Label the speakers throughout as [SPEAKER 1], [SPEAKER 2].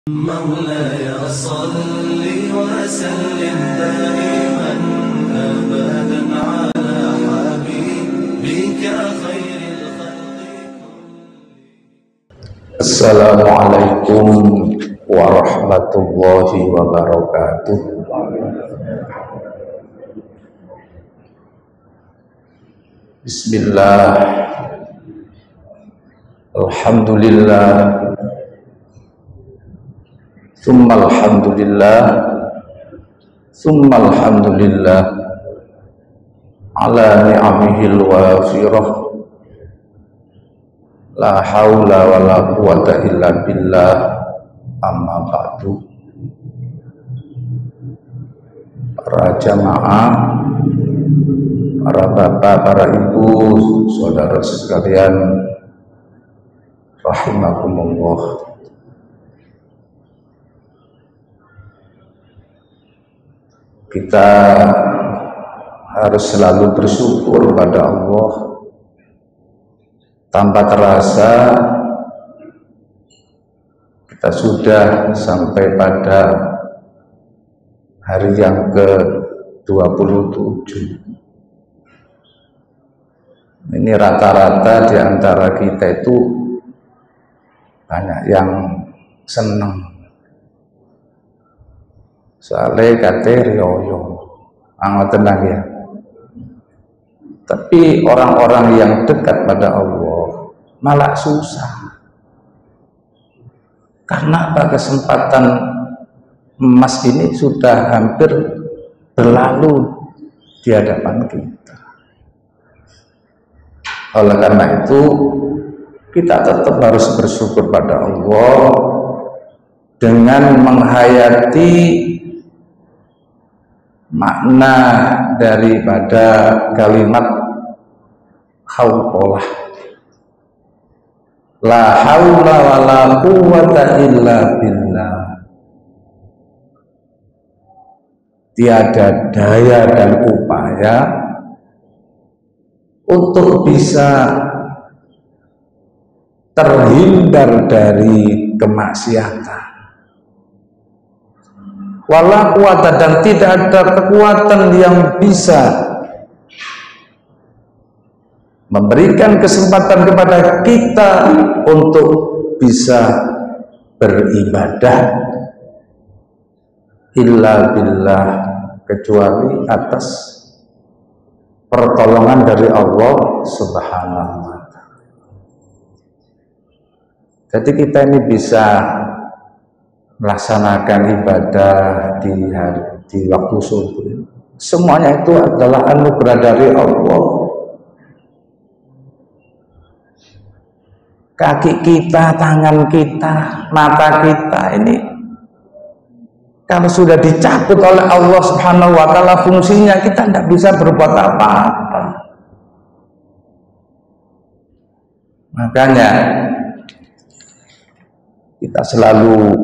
[SPEAKER 1] مولاي صل وسلم دائما أبدا على حبيبك خير الخلق.
[SPEAKER 2] السلام عليكم ورحمة الله وبركاته. Bismillah, alhamdulillah, tsumma alhamdulillah ala ni'amihil wafirah, la haula wa la quwata illa billah, amma ba'du. Para jamaah, para bapak, para ibu, saudara sekalian, rahimakumullah. Kita harus selalu bersyukur pada Allah. Tanpa terasa kita sudah sampai pada hari yang ke-27. Ini rata-rata di antara kita itu banyak yang seneng. Soalnya kata riyo, tenang ya. Tapi orang-orang yang dekat pada Allah malah susah. Karena apa? Kesempatan emas ini sudah hampir berlalu di hadapan kita. Oleh karena itu kita tetap harus bersyukur pada Allah dengan menghayati makna daripada kalimat hauqolah, la haula wa la quwata illa billah. Tiada daya dan upaya untuk bisa terhindar dari kemaksiatan. Wala quwata, dan tidak ada kekuatan yang bisa memberikan kesempatan kepada kita untuk bisa beribadah illa billah, kecuali atas pertolongan dari Allah Subhanahu wa ta'ala. Jadi kita ini bisa melaksanakan ibadah di waktu subuh. Semuanya itu adalah anugerah dari Allah. Kaki kita, tangan kita, mata kita ini kalau sudah dicabut oleh Allah Subhanahu wa ta'ala fungsinya, kita tidak bisa berbuat apa-apa. Makanya kita selalu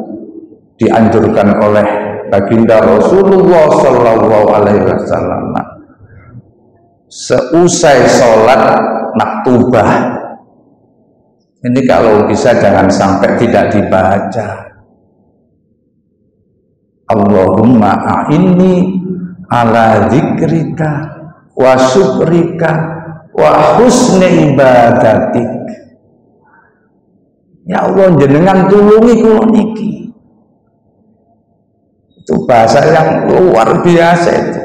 [SPEAKER 2] dianjurkan oleh baginda Rasulullah Sallallahu Alaihi Wasallam, seusai sholat maktubah ini kalau bisa jangan sampai tidak dibaca. Allahumma a'inni ala dzikrika wa syukrika wa husni ibadatik. Ya Allah, jenengan tulungi kula niki. Itu bahasa yang luar biasa itu,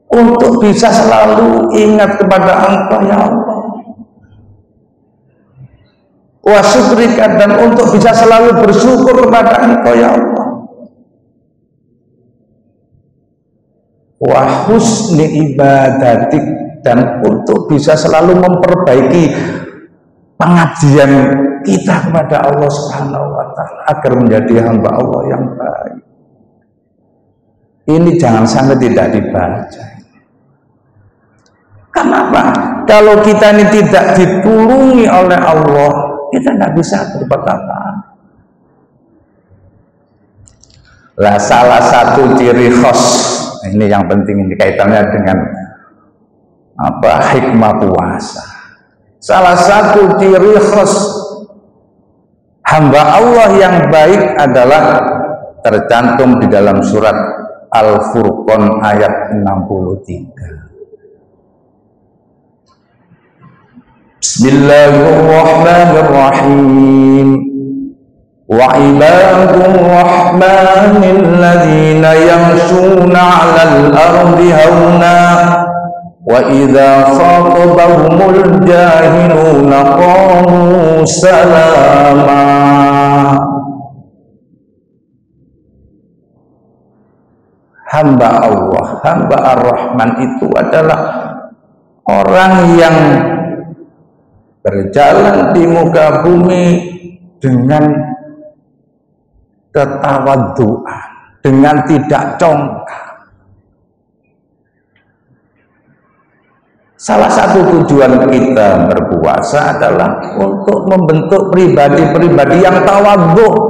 [SPEAKER 2] untuk bisa selalu ingat kepada Engkau ya Allah, wa syukrika, dan untuk bisa selalu bersyukur kepada Engkau ya Allah, wa husni ibadatik, dan untuk bisa selalu memperbaiki pengabdian kita kepada Allah Subhanahu wa ta'ala agar menjadi hamba Allah yang baik. Ini jangan sampai tidak dibaca. Kenapa? Kalau kita ini tidak ditulungi oleh Allah, kita tidak bisa berbuat apa. Lah salah satu ciri khas, ini yang penting, ini kaitannya dengan hikmah puasa. Salah satu ciri khas Hamba Allah yang baik adalah tercantum di dalam surat Al-Furqan ayat 63. Bismillahirrahmanirrahim. Wa ibadur rahmanil ladzina yamshuna 'alal ardi hauna wa idza khatabahumul jahiluna qalu salama. Hamba Allah, hamba Ar-Rahman itu adalah orang yang berjalan di muka bumi dengan ketawaduan, dengan tidak congkak. Salah satu tujuan kita berpuasa adalah untuk membentuk pribadi-pribadi yang tawadhu.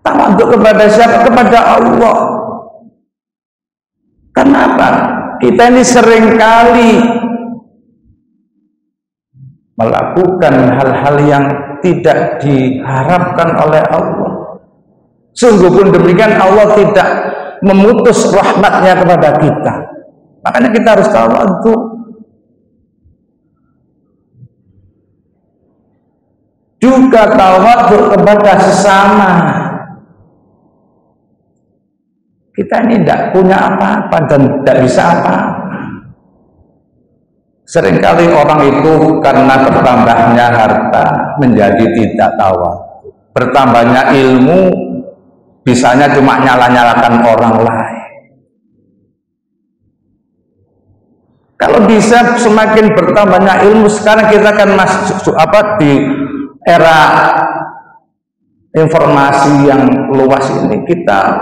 [SPEAKER 2] Tawadhu kepada siapa? Kepada Allah. Kenapa? Kita ini seringkali melakukan hal-hal yang tidak diharapkan oleh Allah. Sungguh pun demikian, Allah tidak memutus rahmatnya kepada kita. Makanya kita harus tawadhu. Juga tawadhu kepada sesama. Kita ini tidak punya apa-apa dan tidak bisa apa-apa. Seringkali orang itu karena bertambahnya harta menjadi tidak tawadhu. Bertambahnya ilmu bisanya cuma nyala-nyalakan orang lain. Kalau bisa semakin bertambahnya ilmu, sekarang kita akan masuk di era informasi yang luas ini, kita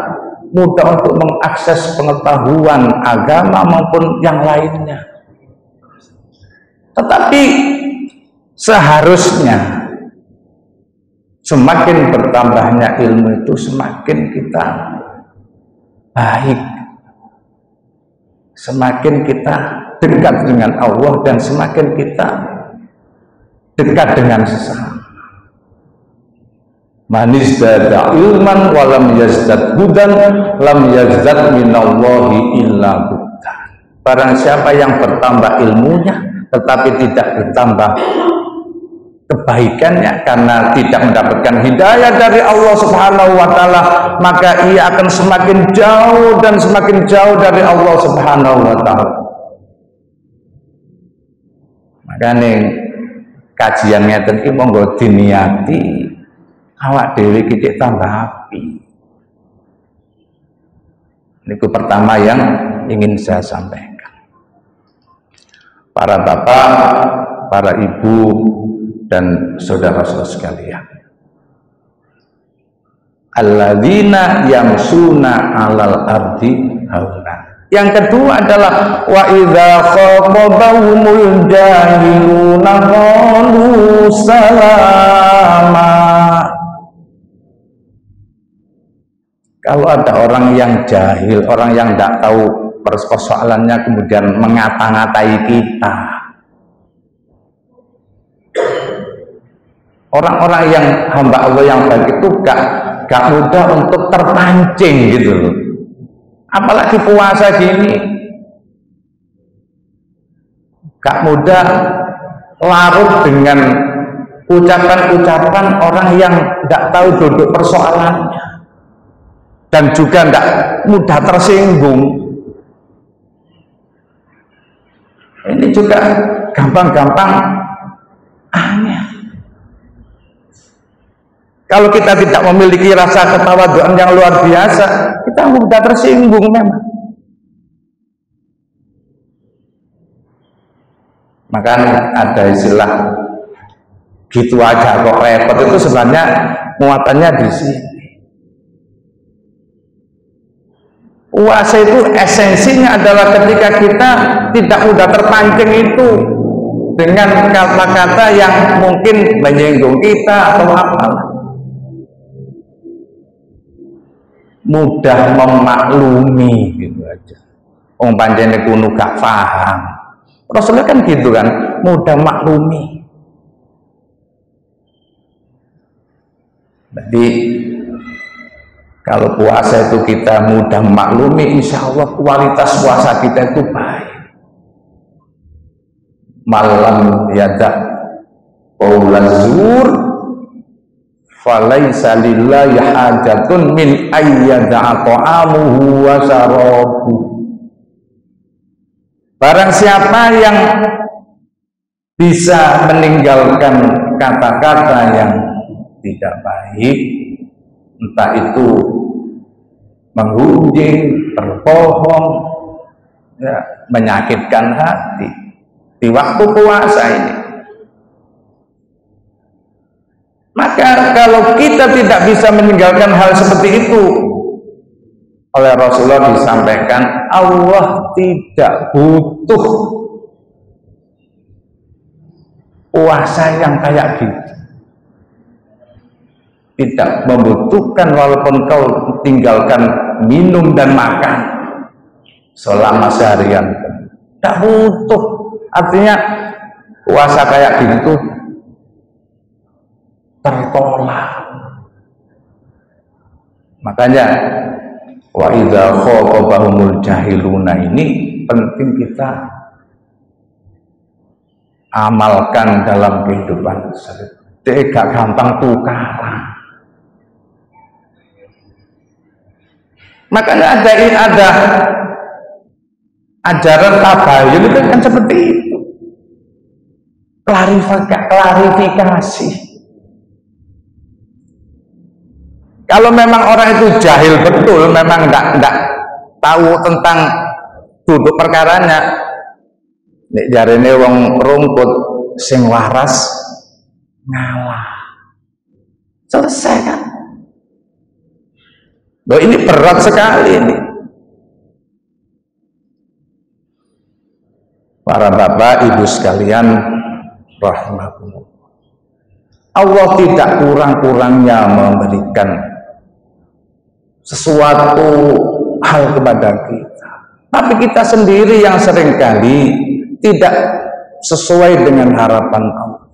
[SPEAKER 2] mudah untuk mengakses pengetahuan agama maupun yang lainnya. Tetapi seharusnya semakin bertambahnya ilmu itu semakin kita baik, semakin kita dekat dengan Allah dan semakin kita dekat dengan sesama. Man izdada ilman wa lam yazdad hudan lam yazdad minallahi illa hudan. Barang siapa yang bertambah ilmunya tetapi tidak bertambah kebaikannya karena tidak mendapatkan hidayah dari Allah Subhanahu wa taala, maka ia akan semakin jauh dan semakin jauh dari Allah Subhanahu wa taala. Makanya kajiannya tadi monggo diniati awak dewi kita tambah api. Ini pertama yang ingin saya sampaikan. Para bapak, para ibu, dan saudara-saudara sekalian. Alladzina yamsuna 'alal ardi hauna. Yang kedua adalah wa idza khatabahumul jahiluna qalu salama. Kalau ada orang yang jahil, orang yang tidak tahu persoalannya kemudian mengata-ngatai kita, orang-orang yang hamba Allah yang baik itu gak mudah untuk terpancing gitu loh. Apalagi puasa gini, gak mudah larut dengan ucapan-ucapan orang yang gak tahu duduk persoalannya. Dan juga tidak mudah tersinggung. Ini juga gampang-gampang aneh. Kalau kita tidak memiliki rasa ketawaduan yang luar biasa, kita mudah tersinggung memang. Maka ada istilah gitu aja kok repot, itu sebenarnya muatannya di sini. Puasa itu esensinya adalah ketika kita tidak mudah terpancing itu dengan kata-kata yang mungkin menyinggung kita atau apa. Mudah memaklumi gitu aja. Pancene kuno gak paham. Rasulullah kan gitu kan, mudah maklumi. Jadi kalau puasa itu kita mudah maklumi, insya Allah kualitas puasa kita itu baik. Malam yadak qaulaz zur falaisa lillahi hajatun min ayyada'a ta'amuhu wa syarabuhu. Barang siapa yang bisa meninggalkan kata-kata yang tidak baik, entah itu menggunjing, berbohong, ya, menyakitkan hati di waktu puasa ini, maka kalau kita tidak bisa meninggalkan hal seperti itu, oleh Rasulullah disampaikan Allah tidak butuh puasa yang kayak gitu. Tidak membutuhkan walaupun kau tinggalkan minum dan makan selama seharian, tidak butuh. Artinya puasa kayak gitu tertolak. Makanya wa idza khatabahumul jahiluna ini penting kita amalkan dalam kehidupan. Dia gak gampang tukaran. Makanya ada ajaran tabayun itu kan seperti itu. Klarifikasi. Kalau memang orang itu jahil betul, memang enggak tahu tentang duduk perkaranya, nek jarene wong rungkut sing waras ngalah. Selesai kan? Loh, ini berat sekali ini. Para bapak ibu sekalian rahimakumullah. Allah tidak kurang-kurangnya memberikan sesuatu hal kepada kita. Tapi kita sendiri yang seringkali tidak sesuai dengan harapan Allah.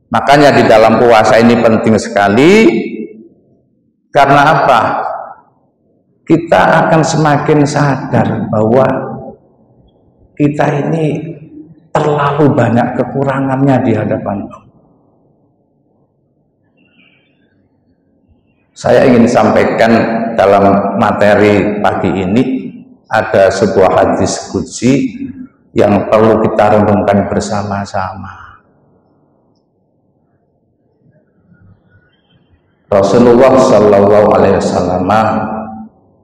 [SPEAKER 2] Makanya di dalam puasa ini penting sekali. Karena apa? Kita akan semakin sadar bahwa kita ini terlalu banyak kekurangannya di hadapan Allah. Saya ingin sampaikan dalam materi pagi ini ada sebuah hadis qudsi yang perlu kita renungkan bersama-sama. Rasulullah Sallallahu Alaihi Wasallam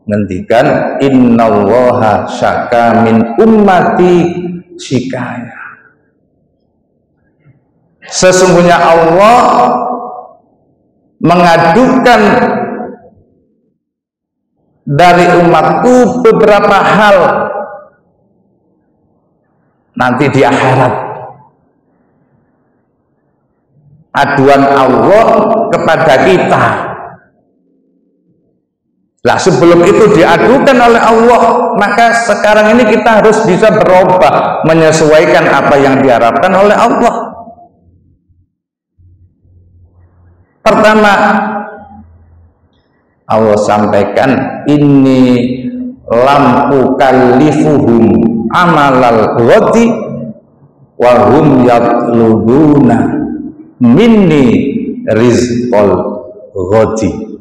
[SPEAKER 2] ngendikan innallaha syaka min ummati syikaya. Sesungguhnya Allah mengadukan dari umatku beberapa hal nanti di akhirat. Aduan Allah kepada kita. Lah sebelum itu diadukan oleh Allah, maka sekarang ini kita harus bisa berubah menyesuaikan apa yang diharapkan oleh Allah. Pertama, Allah sampaikan ini lam ukallifuhum amalal ghadi wa hum yatlubuna minni rizqal ghadi.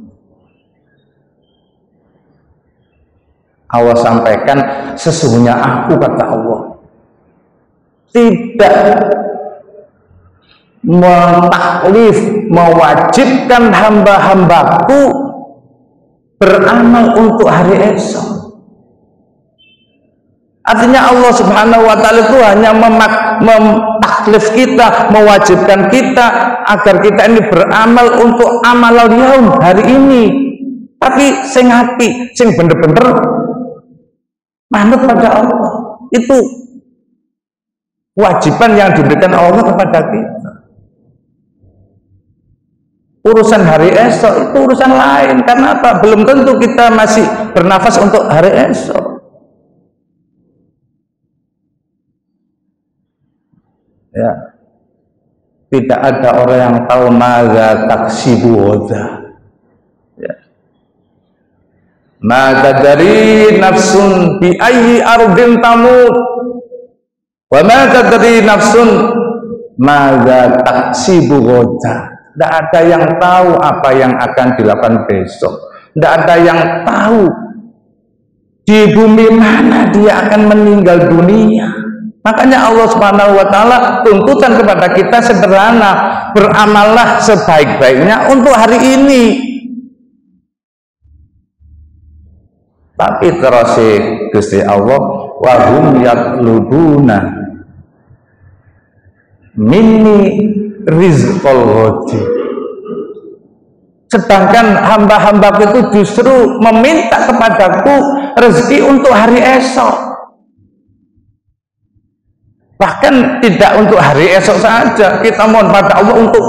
[SPEAKER 2] Allah sampaikan sesungguhnya aku, kata Allah, tidak mentaklif, mewajibkan hamba-hambaku beramal untuk hari esok. Artinya Allah Subhanahu wa Ta'ala itu hanya mentaklif kita, mewajibkan kita agar kita ini beramal untuk amalul yaum, hari ini. Tapi sing apik, sing bener-bener manut pada Allah. Itu kewajiban yang diberikan Allah kepada kita. Urusan hari esok itu urusan lain. Karena apa? Belum tentu kita masih bernafas untuk hari esok. Ya. Tidak ada orang yang tahu madza taksibu ghada. Ya. Ma tadri nafsun bi ayyi ardin tamut. Wa ma tadri nafsun madza taksibu ghada. Tidak ada yang tahu apa yang akan dilakukan besok. Tidak ada yang tahu di bumi mana dia akan meninggal dunia. Makanya Allah Subhanahu wa taala tuntutan kepada kita sederhana, beramallah sebaik-baiknya untuk hari ini. Tapi terus Gusti Allah wa hum yatlubuna minni rizqal ghadi. Sedangkan hamba-hambaku itu justru meminta kepadaku rezeki untuk hari esok. Bahkan tidak untuk hari esok saja, kita mohon pada Allah untuk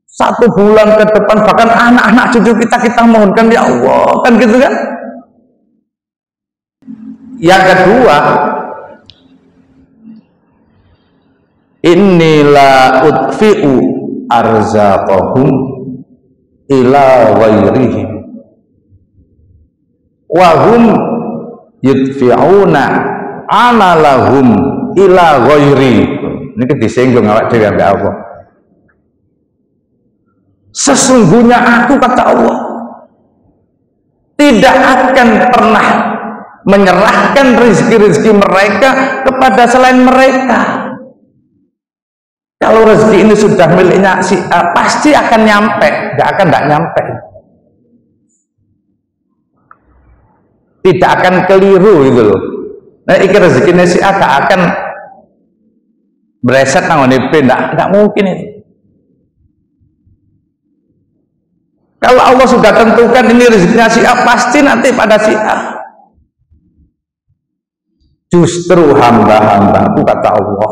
[SPEAKER 2] 1 bulan ke depan, bahkan anak-anak cucu kita mohonkan, ya Allah, kan gitu kan. Yang kedua, inilah utfi'u arzaqahum ila ghairihim wa hum yudfi'una amalahum ila ghairi. Ini disinggung awak dhewe ambek Allah. Sesungguhnya aku, kata Allah, tidak akan pernah menyerahkan rezeki-rezeki mereka kepada selain mereka. Kalau rezeki ini sudah miliknya si A, pasti akan nyampe, tidak nyampe. Tidak akan keliru gitu loh. Nah, iki rezekinya si A gak akan bereset nang ngene B, enggak mungkin itu. Kalau Allah sudah tentukan ini rezekinya si A, pasti nanti pada si A. Justru hamba-hambaku, kata Allah,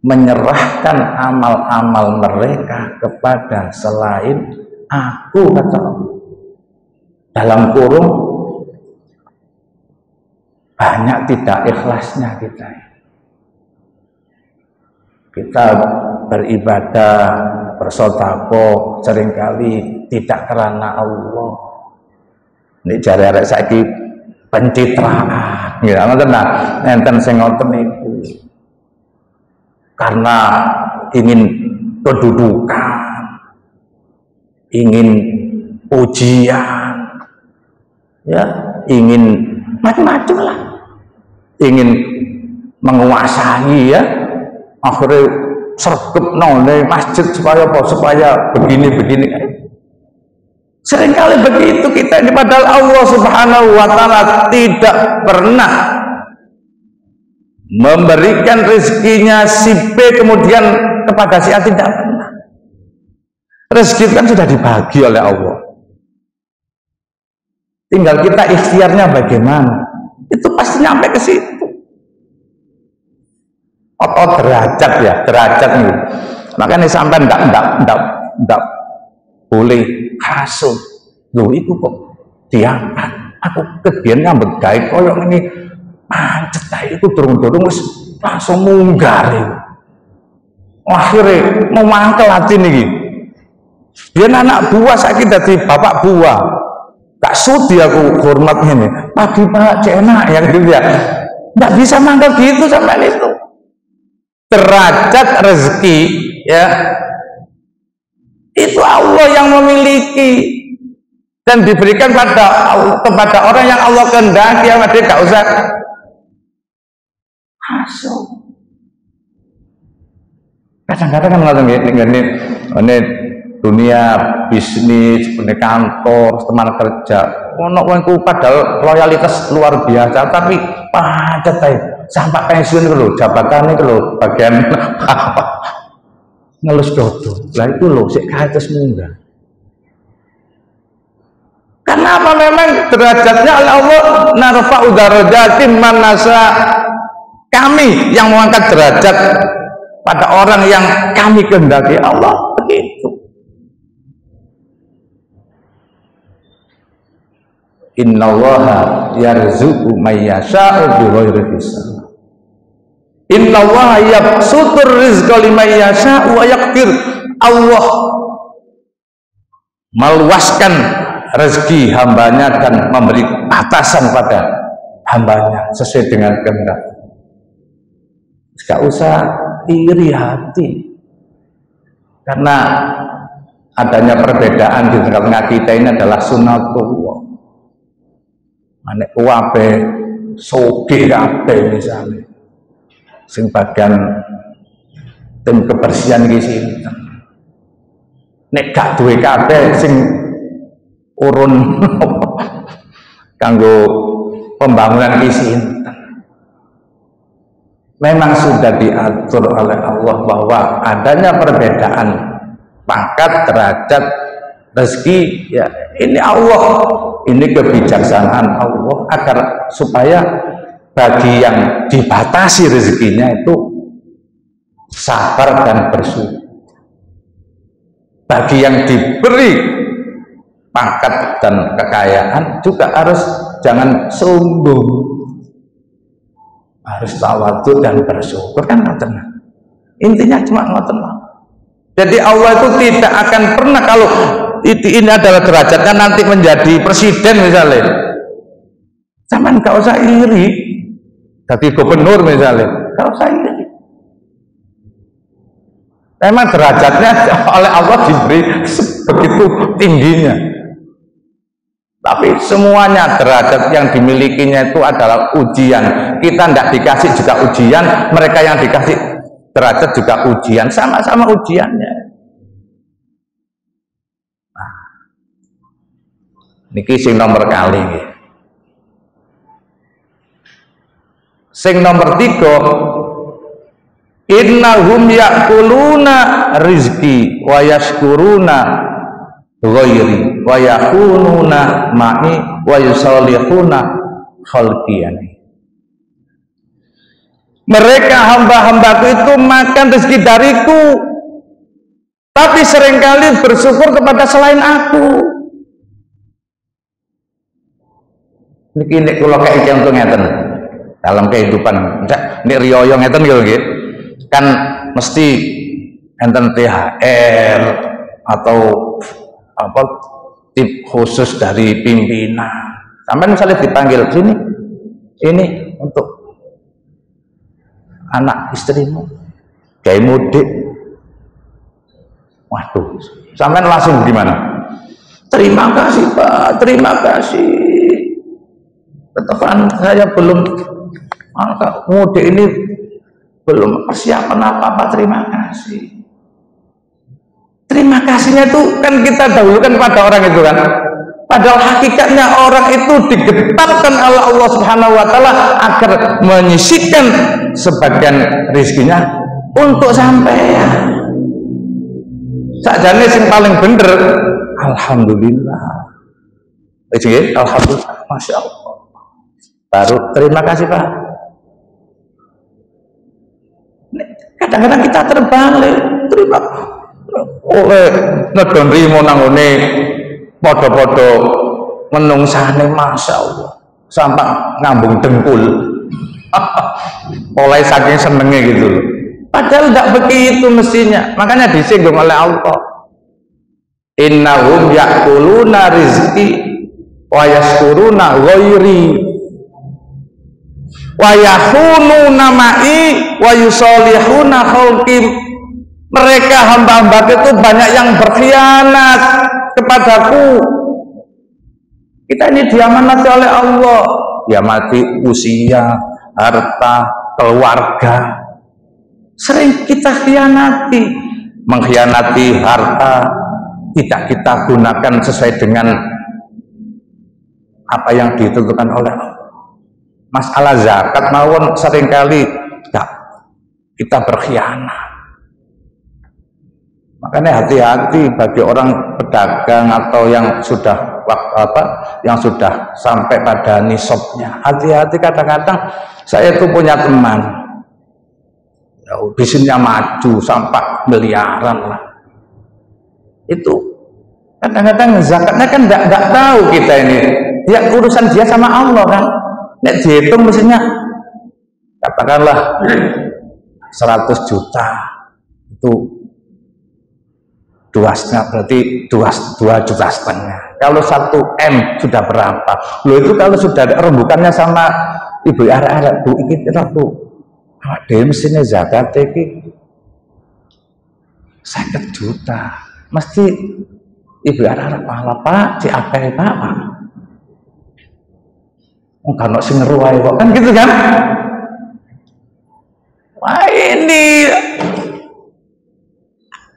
[SPEAKER 2] menyerahkan amal-amal mereka kepada selain aku, kata Allah. Dalam kurung, banyak tidak ikhlasnya kita. Kita beribadah, bersedekah seringkali tidak karena Allah. Ini jare arek saiki pencitraan, nggih ngoten nah, enten sing ngoten niku. Karena ingin kedudukan, ingin pujian, ya, ingin macam-macam lah, ingin menguasai, ya, akhirnya sergap nolnya masjid supaya apa? Supaya begini-begini. Seringkali begitu kita ini, padahal Allah Subhanahu wa taala tidak pernah memberikan rezekinya si B kemudian kepada si A, tidak pernah. Rezeki kan sudah dibagi oleh Allah. Tinggal kita ikhtiarnya bagaimana. Itu pasti nyampe ke situ. Derajat ya, derajat nih. Makanya sampai enggak boleh hasut. Loh itu kok diangkat. Aku kebiasaan nyambut gawe koyo ini pancet ae iku durung-durung wis langsung munggah. Akhirnya mau mangkel hati nih. Dia anak buah saiki dadi bapak buah. Tak sudi aku hormat ini. Pagi Pak, cek enak ya gitu ya. Nggak bisa mangkel gitu sampai itu. Derajat rezeki, ya, itu Allah yang memiliki dan diberikan kepada orang yang Allah kehendaki. Ya, dia nggak usah masuk. Kadang-kadang kan ini dunia bisnis, dunia kantor, teman kerja, ono wong padahal loyalitas luar biasa, tapi padat ae sampai pensiun lho, jabatan itu lho, bagian ngelus dodo. Lah itu lho sik kaetes munggah. Karena apa? Memang derajatnya oleh Allah, narfa'u darajatin man nasya. Kami yang mengangkat derajat pada orang yang kami kehendaki. Allah begitu. Innallaha yarzuqu may yasha'u bighairi hisab. Innallaha yabsutur rizqa liman yasha'u wa yaqdir. Allah meluaskan rezeki hambanya dan memberi batasan pada hambanya sesuai dengan kehendak. Gak usah iri hati karena adanya perbedaan di tengah-tengah kita ini adalah sunatullah. Manek kuwabe sugih kabeh misalnya sing bagian tim kebersihan iki sinten. Nek gak duwe kabeh sing urun kanggo pembangunan iki sinten. Memang sudah diatur oleh Allah bahwa adanya perbedaan pangkat, derajat, rezeki, ya ini Allah, ini kebijaksanaan Allah agar supaya bagi yang dibatasi rezekinya itu sabar dan bersyukur. Bagi yang diberi pangkat dan kekayaan juga harus jangan sombong. Harus tawadhu dan bersyukur, kan ngoten. Intinya cuma ngoten. Jadi Allah itu tidak akan pernah, kalau ini adalah derajatnya nanti menjadi presiden misalnya, zaman gak usah iri. Jadi gubernur misalnya, gak usah iri. Memang derajatnya oleh Allah diberi begitu tingginya. Tapi semuanya derajat yang dimilikinya itu adalah ujian. Kita tidak dikasih juga ujian, mereka yang dikasih derajat juga ujian, sama-sama ujiannya. Nah, niki sing nomor kali. Sing nomor 3, innahum ya'kuluna rizki wa yashkuruna ghairi wa yakununa ma'i wa yusalihuna khalqiyani. Mereka hamba-hambaku itu makan rezeki dariku, tapi seringkali bersyukur kepada selain aku. Niki nek kula kaya contoh ngeten dalam kehidupan, nek riyo ngeten nggih, kan mesti enten THR atau apa tip khusus dari pimpinan. Sampai misalnya dipanggil sini, ini untuk anak istrimu kayak mudik. Waduh, sampai langsung gimana? Terima kasih Pak, terima kasih. Tetapan saya belum mudik ini belum persiapan apa-apa, terima kasih. Terima kasihnya itu kan kita dahulukan pada orang itu kan. Padahal hakikatnya orang itu digetarkan oleh Allah Subhanahu wa taala agar menyisihkan sebagian rezekinya untuk sampean. Sakjane sing paling bener alhamdulillah. Alhamdulillah, masya Allah. Baru terima kasih Pak. Kadang-kadang kita terbalik, terima oleh ngedon rimo nangone podo-podo menungsane, masya Allah, sampai ngambung dengkul oleh saking senengnya gitu loh. Padahal tidak begitu mestinya, makanya disinggung oleh Allah, innahum ya'kuluna rizki wa yashkuruna ghairi wa yahununa ma'i wa yusalihuna khalqi. Mereka hamba-hamba itu banyak yang berkhianat kepadaku. Kita ini diamanati oleh Allah, diamati usia, harta, keluarga. Sering kita khianati, mengkhianati harta, tidak kita gunakan sesuai dengan apa yang ditentukan oleh Allah. Masalah zakat mawon seringkali kita berkhianat. Makanya hati-hati bagi orang pedagang atau yang sudah yang sudah sampai pada nisabnya. Hati-hati, kadang-kadang saya itu punya teman, ya, bisnisnya maju sampai miliaran lah. Itu kadang-kadang zakatnya kan enggak tahu kita ini. Dia urusan dia sama Allah kan. Nek dihitung mestinya katakanlah 100 juta itu 2,5 berarti 2,5 juta. Kalau 1 M sudah berapa? Loh itu kalau sudah ada rembukannya sama ibu arek-arek Bu iki pira Bu? Awak dhewe mesine zakat iki 50 juta. Mesti ibu arek-arek malah Pak diapain Pak? Kan sing ngeruai kok kan gitu kan? Wah ini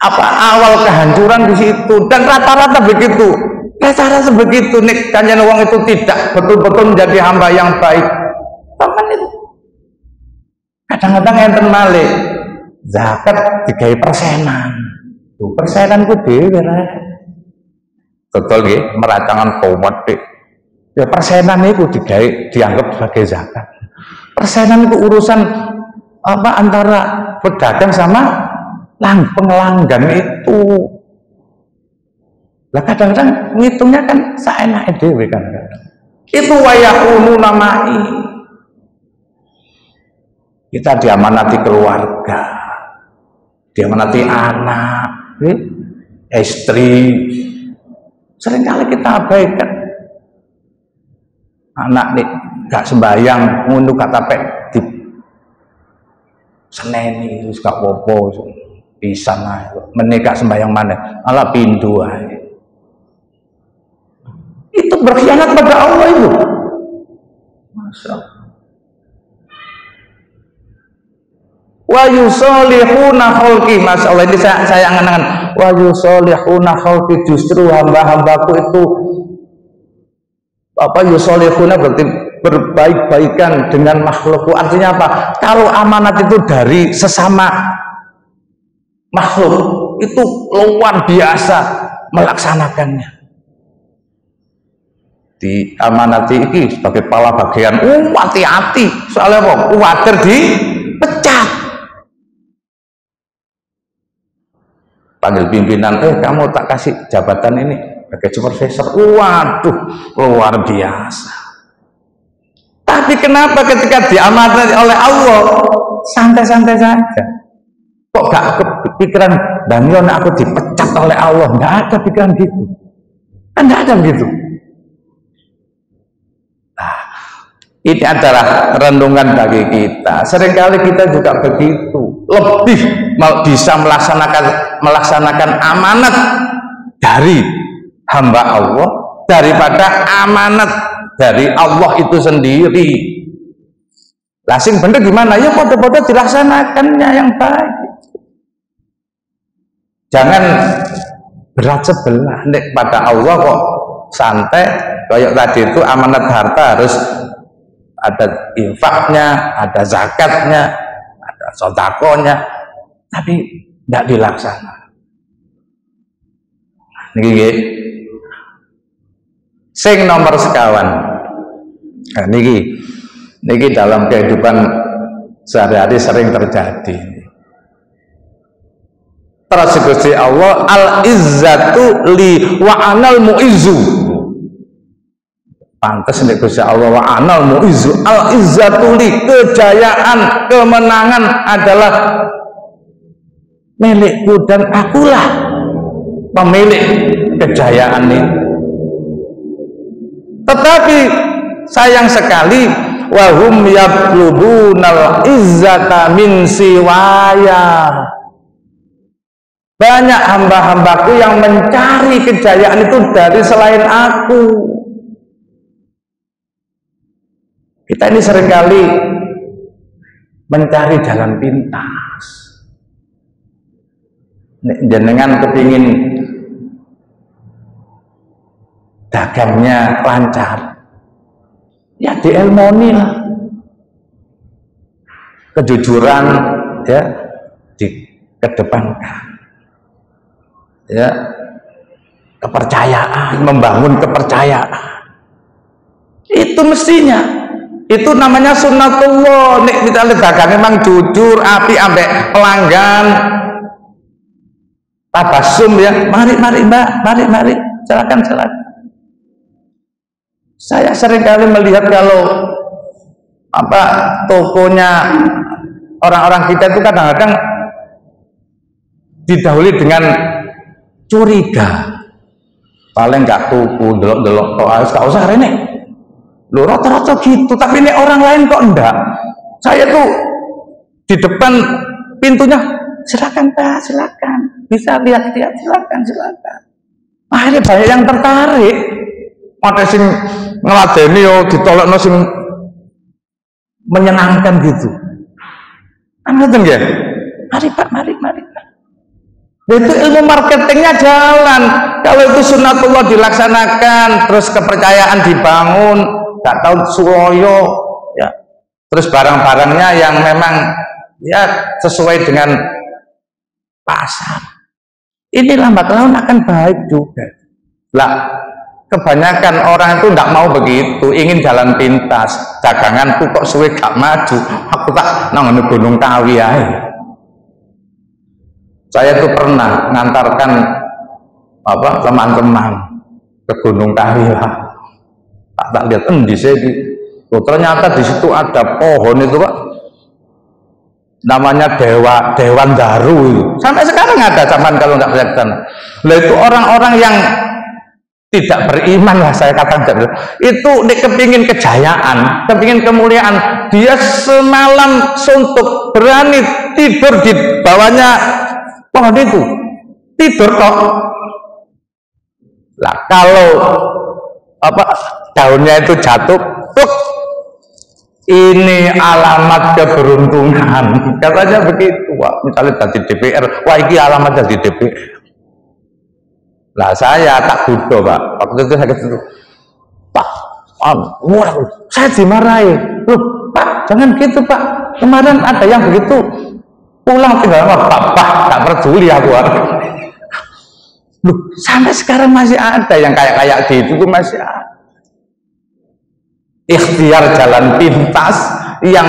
[SPEAKER 2] apa awal kehancuran di situ dan rata-rata begitu. Rata-rata begitu nek kanjeng wong itu tidak betul-betul menjadi hamba yang baik. Teman itu kadang-kadang enten malih zakat digawe persenan. Tuh persenan ku dhewe rek. Betul nggih, meracangan tomat dik. Ya persenan itu dianggap sebagai zakat. Persenan itu urusan apa antara pedagang sama pelanggan itu. Lah kadang-kadang ngitungnya kan saenake dhewe kan. Itu wayakunu namai. Kita diamanati keluarga, diamanati anak, istri. Seringkali kita abaikan. Anak nih gak sembahyang ngono kata pek di seneni wis gak apa-apa pisan ae menika sembahyang mana ala pindu ae itu berkhianat pada Allah itu. Masya Allah. Wa yusolihuna khalqi, Masya Allah ini saya angan-angan wa yusolihuna khalqi, justru hamba-hambaku itu apa yusolihuna berarti berbaik-baikan dengan makhlukku. Artinya apa? Kalau amanat itu dari sesama makhluk itu luar biasa melaksanakannya. Di amanati ini sebagai kepala bagian hati-hati soalnya apa? Khawatir dipecat. Panggil pimpinan, kamu tak kasih jabatan ini sebagai supervisor. Waduh, luar biasa. Tapi kenapa ketika diamanati oleh Allah santai-santai saja? Kok gak kepikiran Daniel aku dipecat oleh Allah? Nggak ada pikiran gitu. Kan nggak ada begitu. Nah, ini adalah renungan bagi kita. Seringkali kita juga begitu, lebih bisa melaksanakan amanat dari hamba Allah daripada amanat dari Allah itu sendiri. Lah sing bener gimana? Ya podo-podo dilaksanakannya yang baik. Jangan berat sebelah nek pada Allah kok santai kayak tadi itu amanat harta harus ada infaknya, ada zakatnya, ada sedekahnya, tapi tidak dilaksanakan. Niki sing nomor sekawan. Nah, niki dalam kehidupan sehari-hari sering terjadi. Terus Gusti Allah al-izzatu li wa anal mu'izzu. Pantes nek Gusti Allah wa anal mu'izzu. Al-izzatu li, kejayaan, kemenangan adalah milikku dan akulah pemilik kejayaan ini. Tetapi sayang sekali wahum yatlubunal izzata min siwaya. Banyak hamba-hambaku yang mencari kejayaan itu dari selain aku. Kita ini seringkali mencari jalan pintas. Jenengan kepingin dagangnya lancar, ya dielmoni lah. Kejujuran ya dikedepankan. Ya, kepercayaan, membangun kepercayaan itu mestinya, itu namanya sunnatullah. Nek kita dagang memang jujur, api ambek pelanggan, tabasum ya, mari mbak, mari silakan. Saya seringkali melihat kalau apa tokonya orang-orang kita itu kadang-kadang didahului dengan curiga. Paling nggak tuku, delok-delok kok harus gak usah rene. Lu rata-rata gitu, tapi ini orang lain kok enggak. Saya tuh di depan pintunya, silakan Pak, silakan. Bisa lihat-lihat, silakan. Akhirnya banyak yang tertarik. Ada sing ngeladeni yo ditolakno sing menyenangkan gitu. Ngoten nggih. Mari Pak. Itu ilmu marketingnya jalan. Kalau itu sunatullah dilaksanakan, terus kepercayaan dibangun, gak tahu suwoyo, ya. Terus barang-barangnya yang memang ya sesuai dengan pasar. Ini lambat laun akan baik juga. Lah, kebanyakan orang itu tidak mau begitu, ingin jalan pintas. Daganganku kok suwe gak maju, aku tak nang Gunung Kawi ae. Saya tuh pernah ngantarkan teman-teman ke Gunung Kawi lah. Tak lihat di sini. Ternyata di situ ada pohon itu Pak. Namanya Dewan Daru. Sampai sekarang ada zaman kalau nggak kelihatan. Lah itu orang-orang yang tidak beriman lah saya katakan itu dia kepingin kejayaan, kepingin kemuliaan. Dia semalam suntuk berani tidur di bawahnya pohon itu, tidur kok. Lah kalau daunnya itu jatuh, ini alamat keberuntungan. Katanya begitu, Wah, misalnya dari DPR, wah ini alamat dari DPR. Lah saya tak bodoh Pak, waktu itu saya ketemu Pak, saya dimarahi. Loh Pak, jangan gitu Pak, kemarin ada yang begitu pulang tinggal sama Pak, tak peduli aku. Loh sampai sekarang masih ada yang kayak gitu tuh masih ada. Ikhtiar jalan pintas yang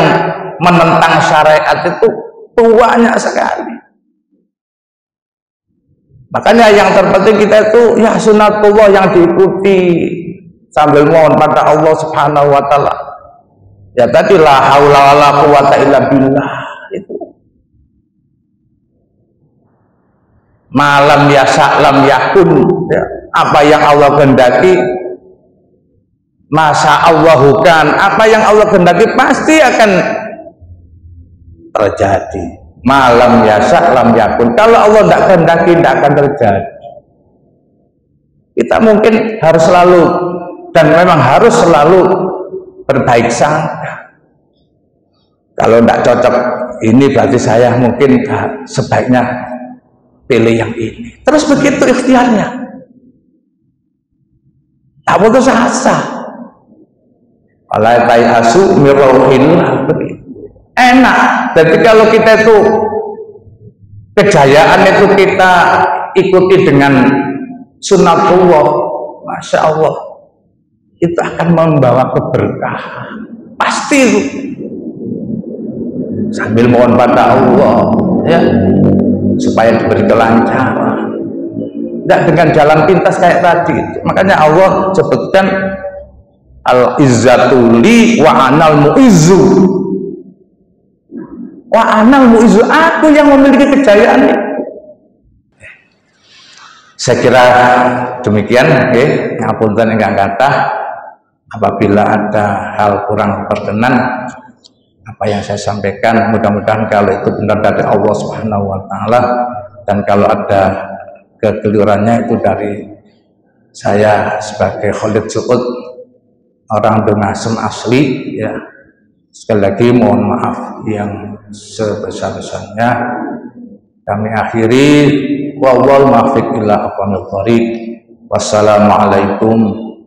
[SPEAKER 2] menentang syariat itu banyak sekali. Makanya yang terpenting kita itu ya sunatullah yang diikuti sambil mohon pada Allah Subhanahu wa taala. Ya tadi la haula wala quwata illa billah itu. Malam ya sa'lam yakun, ya. Apa yang Allah kehendaki masa Allahu kan, apa yang Allah kehendaki pasti akan terjadi. Malam ya sa'lam yakun, kalau Allah tidak kehendaki tidak akan terjadi. Kita mungkin harus selalu dan memang harus selalu berbaik sangka. Kalau tidak cocok ini berarti saya mungkin sebaiknya pilih yang ini. Terus begitu ikhtiarnya, tak putus asa. Walai tayasu mirauhillah, enak. Jadi kalau kita itu kejayaan itu kita ikuti dengan sunatullah, masya Allah, itu akan membawa keberkahan. Pasti itu. Sambil mohon pada Allah, ya, supaya diberi kelancaran. Tidak dengan jalan pintas kayak tadi. Makanya Allah sebutkan al-izzatu li wa anal mu'izzu. Wa anal mu'izzu, aku yang memiliki kejayaan. Saya kira demikian, ngapunten ingkang kathah. Apabila ada hal kurang berkenan apa yang saya sampaikan, mudah-mudahan kalau itu benar dari Allah Subhanahu wa taala, dan kalau ada kekeliruannya itu dari saya sebagai Khalid Suud, orang Dongasem asli, ya. Sekali lagi mohon maaf yang sebesar-besarnya. Kami akhiri, wallahul muwaffiq ila aqwamit thoriq. Wassalamualaikum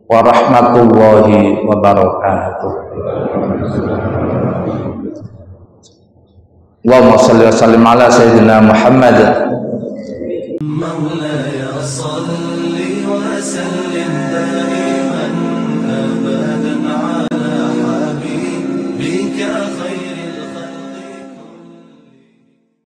[SPEAKER 2] warahmatullahi wabarakatuh. Allahumma shalli wa sallim ala sayyidina Muhammad.
[SPEAKER 1] مولاي صل وسلم دائما